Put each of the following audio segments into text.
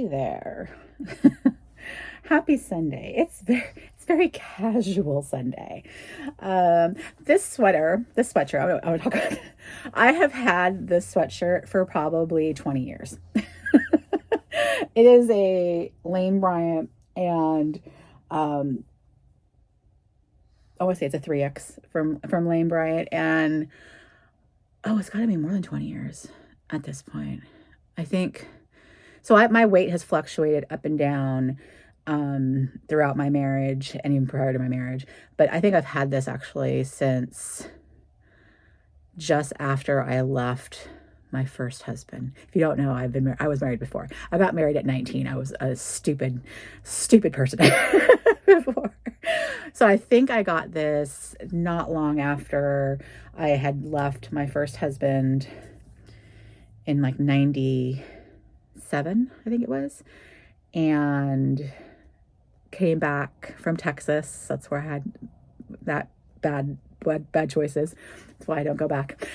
there. Happy Sunday. It's very casual Sunday. This sweatshirt, I would talk about. I have had this sweatshirt for probably 20 years. It is a Lane Bryant, and I want to say it's a 3X from Lane Bryant, and it's got to be more than 20 years at this point. I think so. My weight has fluctuated up and down throughout my marriage and even prior to my marriage. But I think I've had this actually since just after I left my first husband. If you don't know, I was married before. I got married at 19. I was a stupid person before. So I think I got this not long after I had left my first husband in like 97, I think it was, and came back from Texas. That's where I had that bad choices. That's why I don't go back.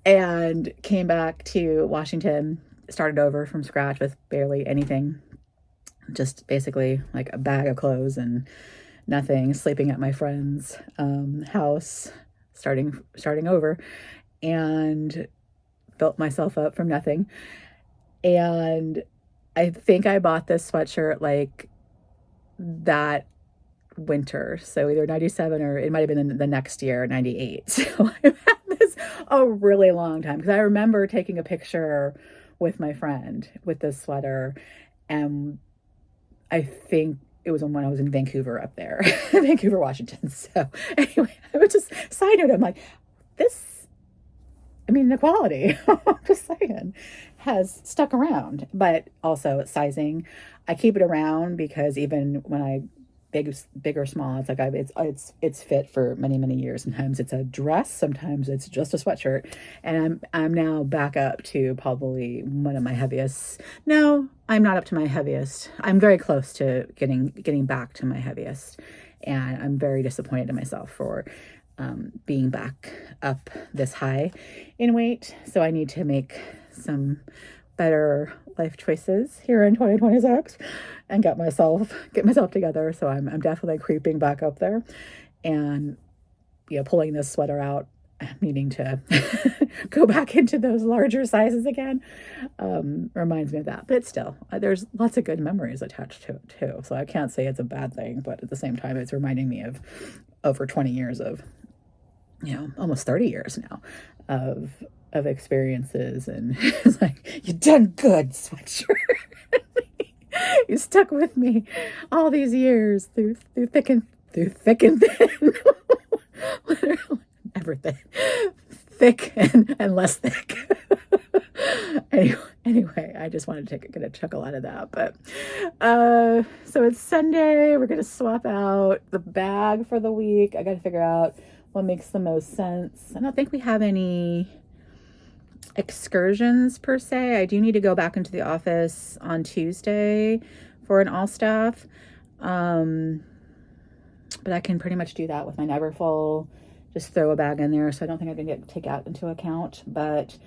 And came back to Washington, started over from scratch with barely anything. Just basically like a bag of clothes and nothing, sleeping at my friend's house, starting over, and built myself up from nothing. And I think I bought this sweatshirt like that winter. So either 97 or it might have been the next year, 98. So I've had this a really long time, because I remember taking a picture with my friend with this sweater, and I think it was when I was in Vancouver up there, Vancouver, Washington. So anyway, I was just, side note, I'm like, the quality, I'm just saying, has stuck around. But also sizing, I keep it around because even when I big or small, it's like it's fit for many years. Sometimes it's a dress, sometimes it's just a sweatshirt, and I'm now back up to probably one of my heaviest. No, I'm not up to my heaviest. I'm very close to getting back to my heaviest, and I'm very disappointed in myself for being back up this high in weight. So I need to make some better life choices here in 2026 and get myself together. So I'm definitely creeping back up there, and pulling this sweater out, needing to go back into those larger sizes again, reminds me of that. But still, there's lots of good memories attached to it too. So I can't say it's a bad thing, but at the same time, it's reminding me of over 20 years of, almost 30 years now of experiences. And it's like, you done good, sweatshirt. You stuck with me all these years through thick and thin. Literally, never thin. Thick and less thick. Anyway, I just wanted to get a chuckle out of that. But so it's Sunday. We're gonna swap out the bag for the week. I got to figure out what makes the most sense. I don't think we have any excursions per se. I do need to go back into the office on Tuesday for an all staff, but I can pretty much do that with my never full. Just throw a bag in there, so I don't think I can take out into account. But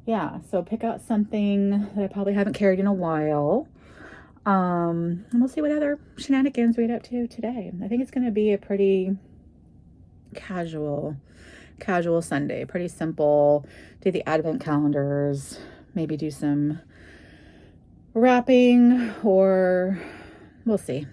yeah, so pick out something that I probably haven't carried in a while, and we'll see what other shenanigans we get up to today. I think it's going to be a pretty casual Sunday, pretty simple. Do the advent calendars, maybe do some wrapping, or we'll see.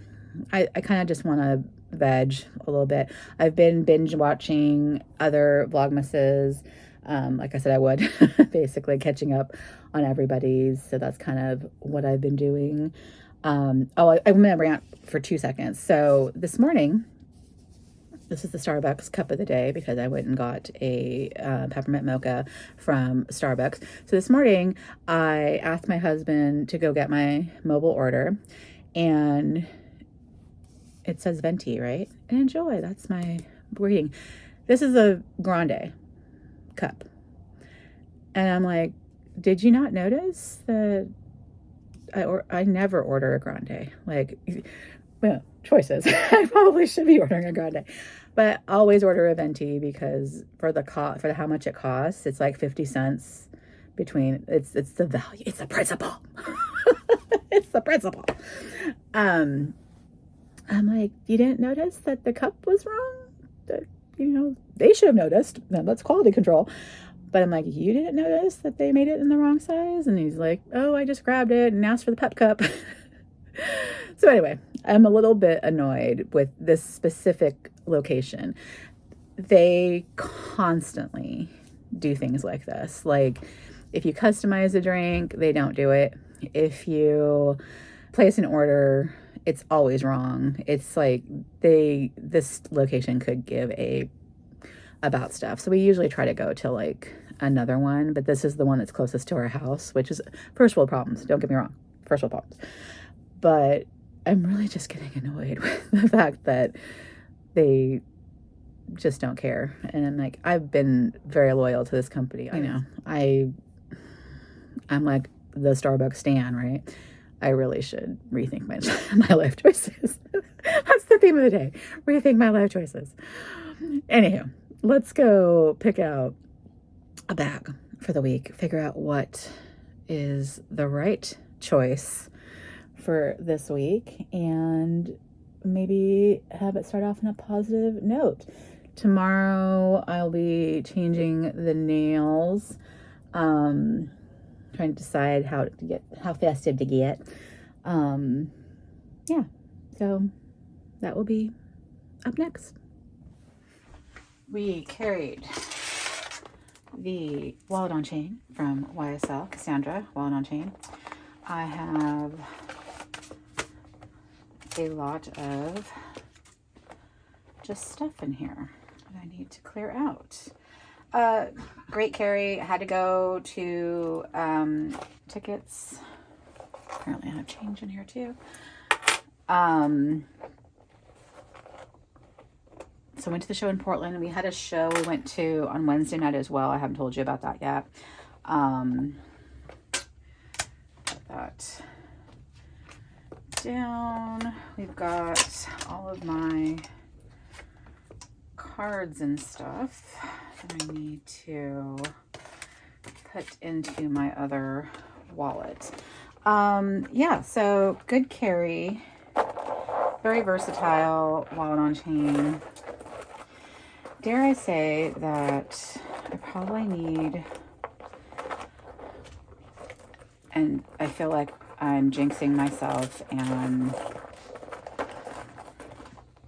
I kind of just want to veg a little bit. I've been binge watching other Vlogmases, like I said I would, basically catching up on everybody's. So that's kind of what I've been doing. I'm gonna rant for 2 seconds. So this morning, this is the Starbucks cup of the day because I went and got a peppermint mocha from Starbucks. So this morning, I asked my husband to go get my mobile order, and it says venti, right? And enjoy. That's my reading. This is a grande cup. And I'm like, did you not notice that I never order a grande? Like, well, choices. I probably should be ordering a grande, but always order a venti because for how much it costs, it's like 50 cents between. It's the value. It's the principle. It's the principle. I'm like, you didn't notice that the cup was wrong? That, you know, they should have noticed. Now, that's quality control. But I'm like, you didn't notice that they made it in the wrong size? And he's like, oh, I just grabbed it and asked for the pep cup. So anyway, I'm a little bit annoyed with this specific location. They constantly do things like this. Like, if you customize a drink, they don't do it. If you place an order, it's always wrong. It's like this location could give about stuff. So we usually try to go to like another one, but this is the one that's closest to our house, which is first world problems. Don't get me wrong, first world problems. But I'm really just getting annoyed with the fact that they just don't care. And I'm like, I've been very loyal to this company. I know I'm like the Starbucks stan, right? I really should rethink my life choices. That's the theme of the day. Rethink my life choices. Anywho, let's go pick out a bag for the week. Figure out what is the right choice for this week, and maybe have it start off on a positive note. Tomorrow I'll be changing the nails. Trying to decide how festive to get. Yeah, so that will be up next. We carried the wallet on chain from YSL, Cassandra wallet on chain. I have a lot of just stuff in here that I need to clear out. Great carry. I had to go to tickets. Apparently I have change in here too. So I went to the show in Portland, and we had a show we went to on Wednesday night as well. I haven't told you about that yet. Put that down. We've got all of my cards and stuff that I need to put into my other wallet. Yeah, so good carry, very versatile wallet on chain. Dare I say that I probably need, and I feel like I'm jinxing myself and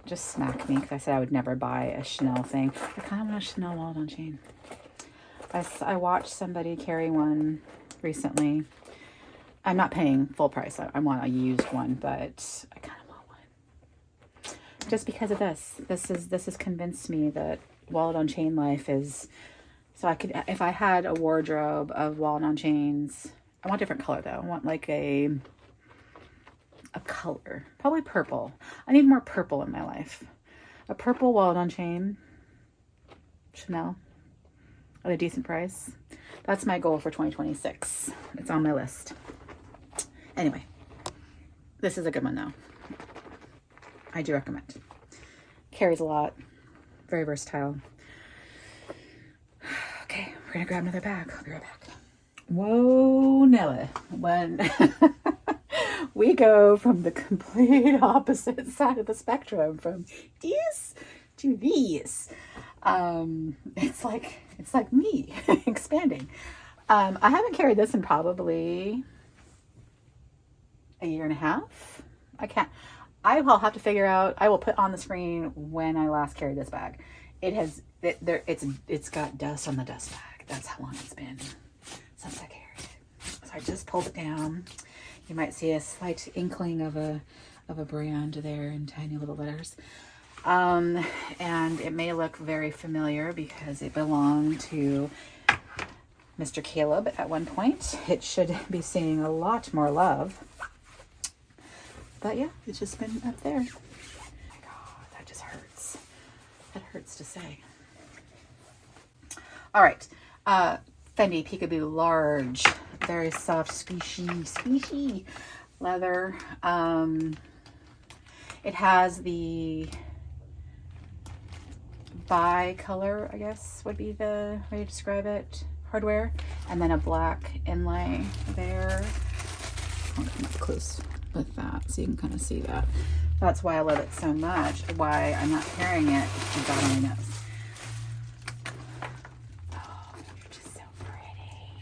just smack me because I said I would never buy a Chanel thing. I kind of want a Chanel wallet on chain. I watched somebody carry one recently. I'm not paying full price. I want a used one, but I kind of want one. Just because of this. This has convinced me that wallet on chain life is, so I could, if I had a wardrobe of wallet on chains, I want a different color though. I want like a color, probably purple. I need more purple in my life. A purple wallet on chain, Chanel, at a decent price. That's my goal for 2026. It's on my list. Anyway, this is a good one though. I do recommend. Carries a lot. Very versatile. Okay, we're gonna grab another bag. I'll be right back. Whoa, Nella. When we go from the complete opposite side of the spectrum, from these to these, it's like me expanding. I haven't carried this in probably a year and a half. I will have to figure out, I will put on the screen when I last carried this bag. It's got dust on the dust bag. That's how long it's been since I carried it. So I just pulled it down. You might see a slight inkling of a brand there in tiny little letters. And it may look very familiar because it belonged to Mr. Caleb at one point. It should be seeing a lot more love. But yeah, it's just been up there. God, that just hurts. That hurts to say. All right. Fendi Peekaboo large, very soft, squishy leather. It has the bi-color, I guess would be the way to describe it, hardware, and then a black inlay there. want to come up close with that so you can kind of see that. That's why I love it so much, why I'm not carrying it and got on my nose. Oh, you're just so pretty.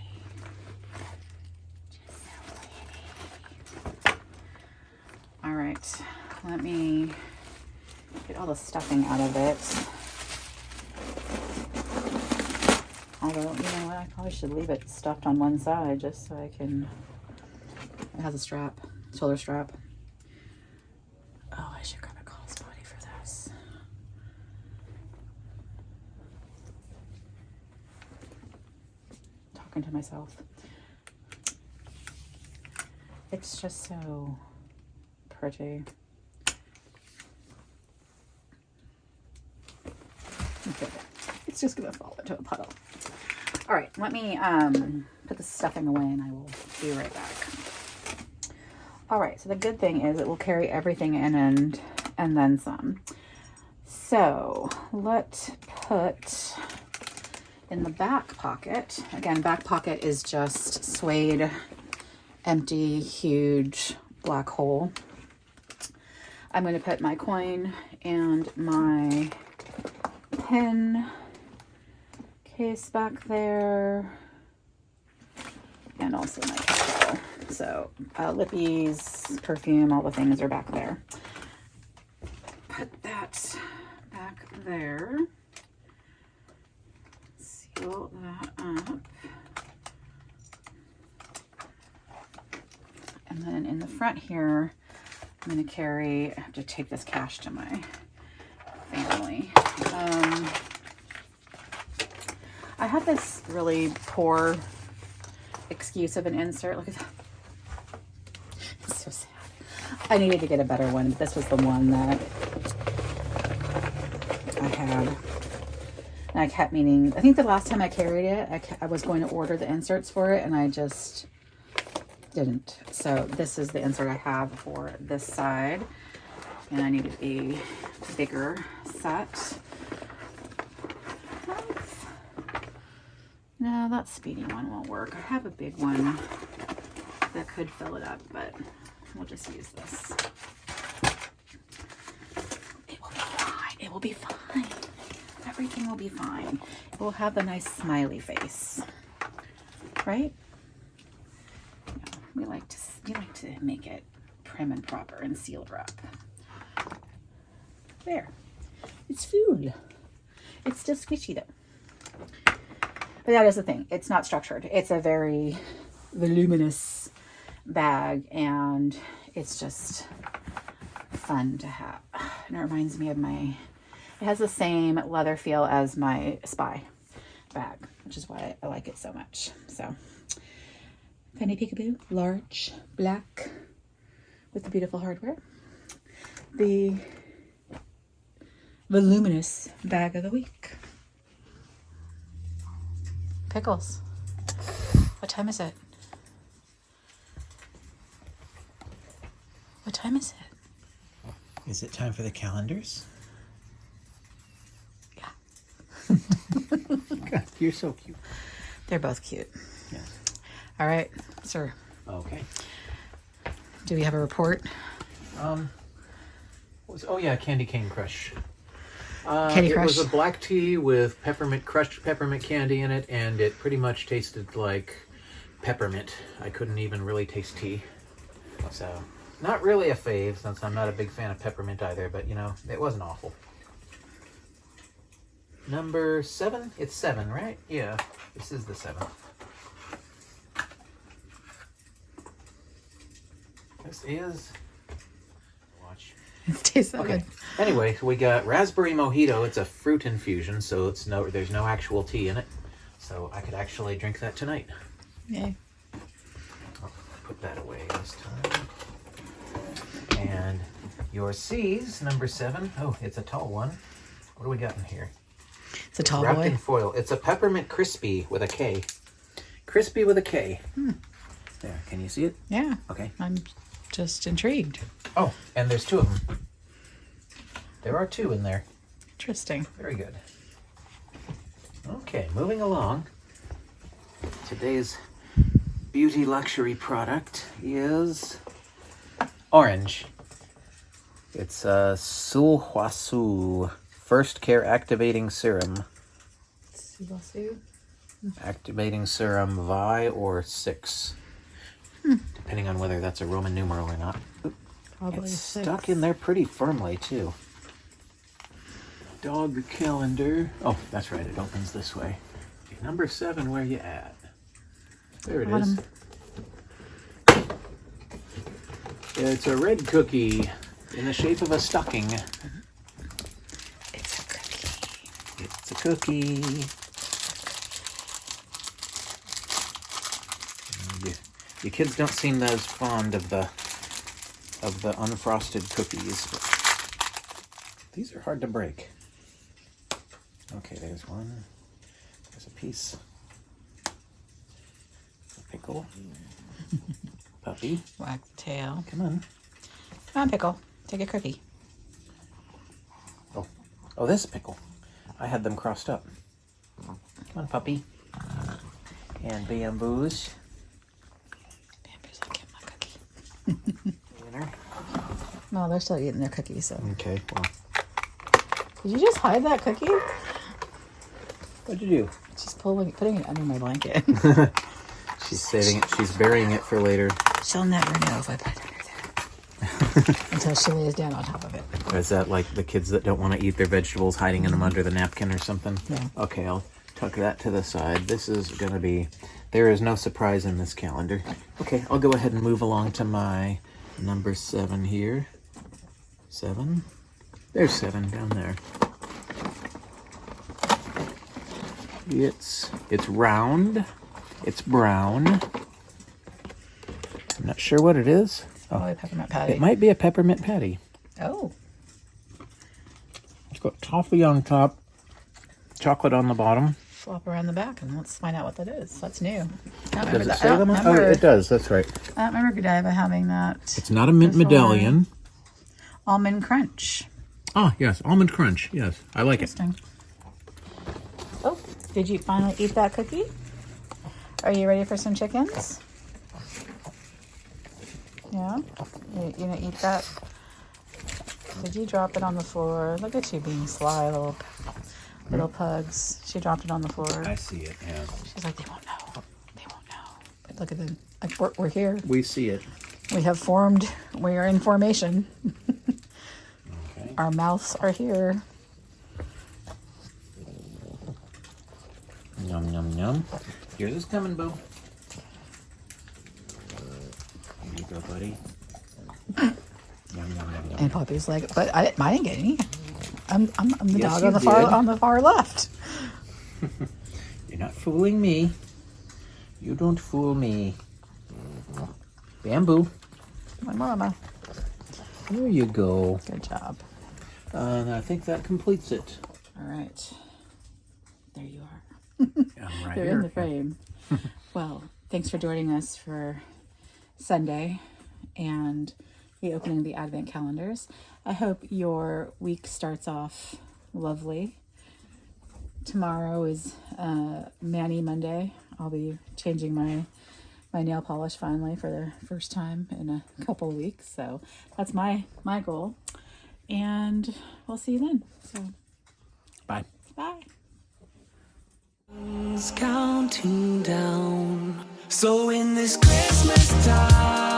Just so pretty. All right, let me get all the stuffing out of it. Although, you know what, I probably should leave it stuffed on one side just so I can, it has a strap, shoulder strap. Oh, I should grab a crossbody for this. Talking to myself. It's just so pretty. Okay, it's just gonna fall into a puddle. All right, let me put the stuffing away and I will be right back. All right, so the good thing is it will carry everything in and then some. So let's put in the back pocket. Again, back pocket is just suede, empty, huge black hole. I'm going to put my coin and my pen case back there, and also my candle. So lippies, perfume, all the things are back there. Put that back there. Seal that up. And then in the front here, I'm going to carry, I have to take this cash to my family. I have this really poor excuse of an insert. Look at that. It's so sad. I needed to get a better one. This was the one that I had. And I kept meaning, I think the last time I carried it, I was going to order the inserts for it and I just didn't. So this is the insert I have for this side. And I needed a bigger set. No, that speedy one won't work. I have a big one that could fill it up, but we'll just use this. It will be fine. It will be fine. Everything will be fine. It will have the nice smiley face, right? Yeah, we like to make it prim and proper and sealed wrap. There. It's full. It's still squishy though. But that is the thing. It's not structured. It's a very voluminous bag and it's just fun to have. And it reminds me of it has the same leather feel as my Spy bag, which is why I like it so much. So, Fendi Peekaboo, large, black, with the beautiful hardware. The voluminous bag of the week. Pickles. What time is it? What time is it? Is it time for the calendars? Yeah. God, you're so cute. They're both cute. Yes. All right, sir. Okay. Do we have a report? Oh yeah, Candy Cane Crush. Candy Crush. It was a black tea with crushed peppermint candy in it, and it pretty much tasted like peppermint. I couldn't even really taste tea. So, not really a fave, since I'm not a big fan of peppermint either, but you know, it wasn't awful. Number 7? It's 7, right? Yeah, this is the 7th. This is... Watch. It tastes so Okay. good. Anyway, we got raspberry mojito. It's a fruit infusion, so there's no actual tea in it. So I could actually drink that tonight. Yay. I'll put that away this time. And your C's, number 7. Oh, it's a tall one. What do we got in here? It's a tall wrapped boy. in foil. It's a peppermint crispy with a K. Crispy with a K. There, can you see it? Yeah. Okay. I'm just intrigued. Oh, and there's 2 of them. There are 2 in there. Interesting. Very good. Okay, moving along. Today's beauty luxury product is orange. It's a Sulhuasu First Care Activating Serum. Activating Serum Vi or 6. Depending on whether that's a Roman numeral or not. Probably it's 6. stuck in there pretty firmly too. Dog calendar. Oh, that's right. It opens this way. Okay, number 7, where you at? There it is. It's a red cookie in the shape of a stocking. It's a cookie. It's a cookie. You kids don't seem as fond of the unfrosted cookies. But these are hard to break. Okay, there's one. There's a piece. A pickle. Puppy. Wag the tail. Come on. Come on, pickle. Take a cookie. Oh, this pickle. I had them crossed up. Come on, puppy. And bamboos. Bamboos, I get my cookie. Dinner. No, they're still eating their cookies, so. Okay, well. Did you just hide that cookie? What'd you do? She's putting it under my blanket. She's saving it. She's burying it for later. She'll never know if I put it under there. Until she lays down on top of it. Is that like the kids that don't want to eat their vegetables hiding in them under the napkin or something? Yeah. Okay, I'll tuck that to the side. This is going to be... There is no surprise in this calendar. Okay, I'll go ahead and move along to my number 7 here. 7. There's 7 down there. It's round. It's brown. I'm not sure what it is. Oh, a peppermint patty. It might be a peppermint patty. Oh. It's got toffee on top, chocolate on the bottom. Flop around the back and let's find out what that is. That's new. Does it say them? Oh, it does. That's right. I don't remember Godiva having that. It's not a mint medallion. Almond crunch. Ah, yes. Almond crunch. Yes. I like it. Interesting. Oh, did you finally eat that cookie? Are you ready for some chickens? Yeah? You gonna eat that? Did you drop it on the floor? Look at you being sly, little pugs. She dropped it on the floor. I see it, yeah. She's like, they won't know. They won't know. But look at them. Like, we're here. We see it. We have formed. We are in formation. Okay. Our mouths are here. Yum, yum, yum. Yours is coming, Bo. Here you go, buddy. Yum, yum, yum, yum. And Poppy's like, but I didn't get any. I'm the Yes, dog you on the far left. You're not fooling me. You don't fool me. Bamboo. My mama. There you go. Good job. And I think that completes it. All right. There you are. I'm right You're here. in the frame. Well, thanks for joining us for Sunday and the opening of the Advent calendars. I hope your week starts off lovely. Tomorrow is Mani Monday. I'll be changing my nail polish finally for the first time in a couple of weeks. So that's my goal. And we'll see you then. So Bye. bye. Counting down. So in this Christmas time